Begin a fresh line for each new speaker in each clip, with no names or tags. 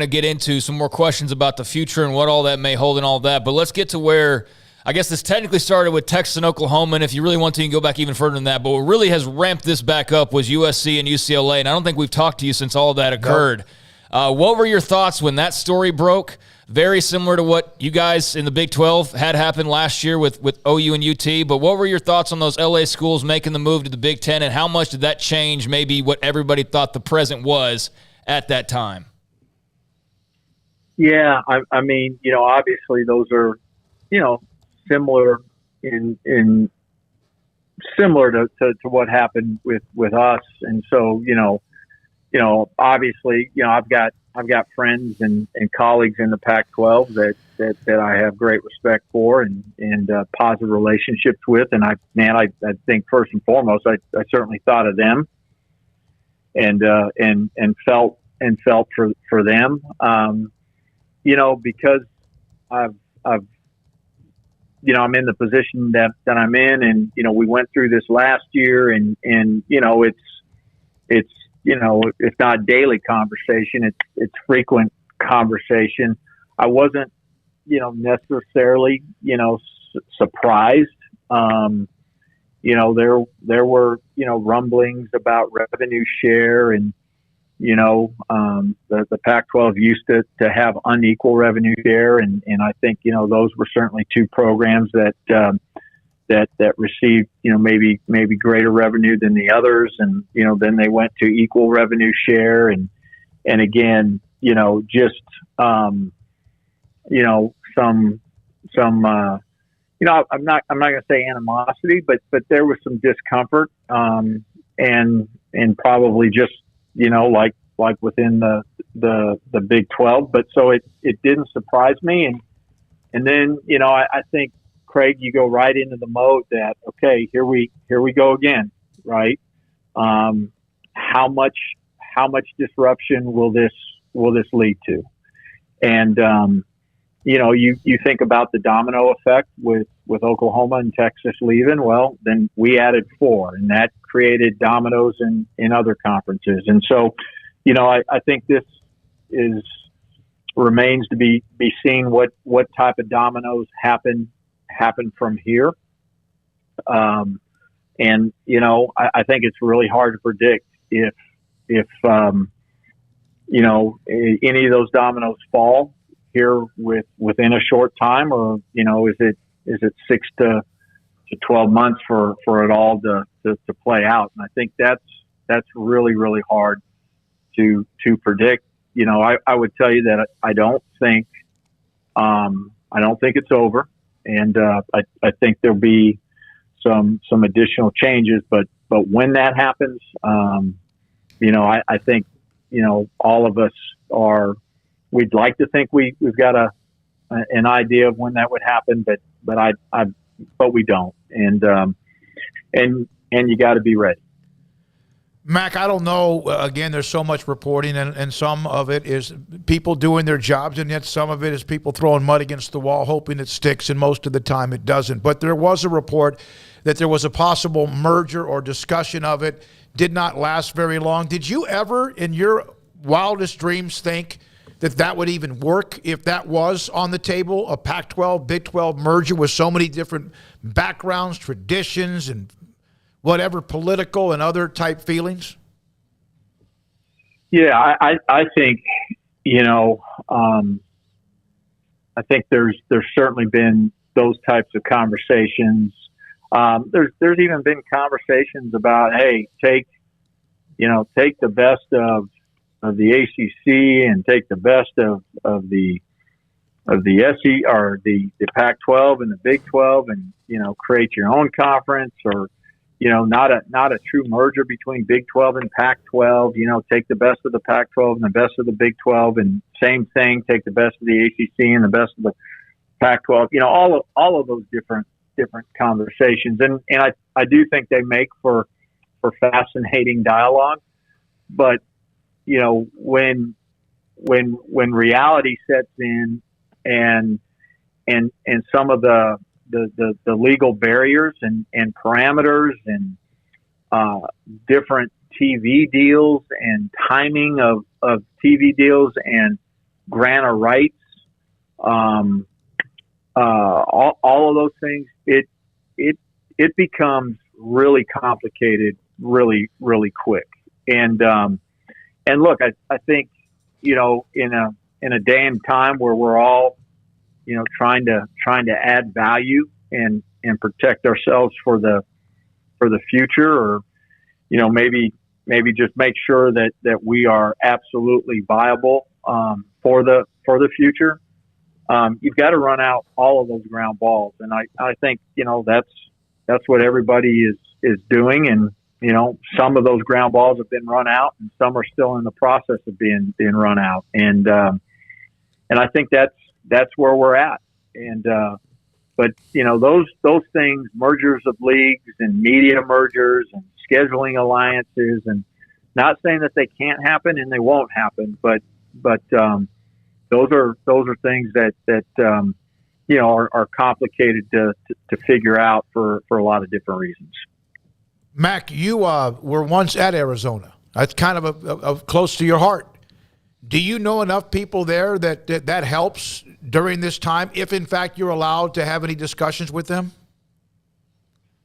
to get into some more questions about the future and what all that may hold and all that. But let's get to where I guess this technically started with Texas and Oklahoma, and if you really want to, you can go back even further than that. But what really has ramped this back up was USC and UCLA, and I don't think we've talked to you since all of that occurred. What were your thoughts when that story broke? Very similar to what you guys in the Big 12 had happen last year with OU and UT, but what were your thoughts on those LA schools making the move to the Big 10, and how much did that change maybe what everybody thought the present was at that time?
Yeah, I mean, obviously those are, similar similar to what happened with us. And so, obviously, I've got friends and colleagues in the Pac-12 that I have great respect for and positive relationships with. And I think first and foremost, I certainly thought of them and felt for them. Because I'm in the position that I'm in, and we went through this last year, and it's if not daily conversation, it's frequent conversation. I wasn't necessarily surprised. There were rumblings about revenue share, and the Pac-12 used to have unequal revenue share, and I think those were certainly two programs that received maybe greater revenue than the others, and then they went to equal revenue share, and again just some I'm not going to say animosity, but there was some discomfort, and probably just like within the Big 12, but so it didn't surprise me, and then I think, Craig, you go right into the mode that okay, here we go again, right? How much disruption will this lead to? And you think about the domino effect with Oklahoma and Texas leaving. Well, then we added 4, and that created dominoes in other conferences. And so, I think this remains to be seen what type of dominoes happen from here. And I think it's really hard to predict if any of those dominoes fall here within a short time, or is it 6 to 12 months for it all to play out. And I think that's really, really hard to predict. I would tell you that I don't think it's over, and I think there'll be some additional changes, but when that happens, I think all of us we'd like to think we've got an idea of when that would happen, but we don't, and you got to be ready.
Mack, I don't know. Again, there's so much reporting, and some of it is people doing their jobs, and yet some of it is people throwing mud against the wall, hoping it sticks, and most of the time it doesn't. But there was a report that there was a possible merger or discussion of it. Did not last very long. Did you ever, in your wildest dreams, think that would even work if that was on the table, a Pac-12, Big 12 merger with so many different backgrounds, traditions, and whatever political and other type feelings?
Yeah, I think, I think there's certainly been those types of conversations. There's even been conversations about, hey, take the best of the ACC and take the best of the SEC or the Pac-12 and the Big 12, and create your own conference, or not a true merger between Big 12 and Pac-12. Take the best of the Pac-12 and the best of the Big 12, and same thing, take the best of the ACC and the best of the Pac-12. All of those different conversations, and I do think they make for fascinating dialogue. But when reality sets in, and some of the legal barriers and parameters and different TV deals and timing of TV deals and grant of rights, all of those things, it becomes really complicated really, really quick. And look, I think, in a day and time where we're all, trying to add value and protect ourselves for the future, or, maybe just make sure that we are absolutely viable, for the future. You've got to run out all of those ground balls. And I think, that's what everybody is doing. And, some of those ground balls have been run out and some are still in the process of being run out. And I think that's where we're at. And, but those things, mergers of leagues and media mergers and scheduling alliances, and not saying that they can't happen and they won't happen, but those are things that are complicated to figure out for a lot of different reasons.
Mack, you were once at Arizona. That's kind of close to your heart. Do you know enough people there that helps during this time, if in fact you're allowed to have any discussions with them?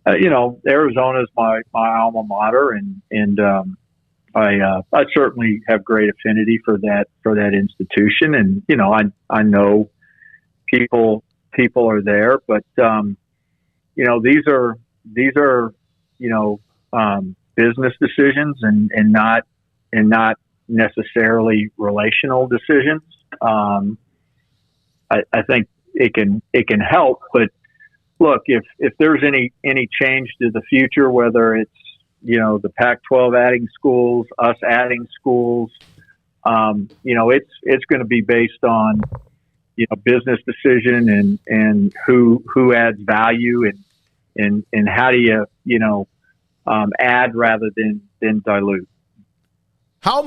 Arizona is my alma mater, and I certainly have great affinity for that institution, and I know people are there, but these are business decisions and not necessarily relational decisions. I think it can help, but look, if there's any change to the future, whether it's the Pac-12 adding schools, us adding schools, it's going to be based on business decision and who adds value and how do you add rather than dilute. How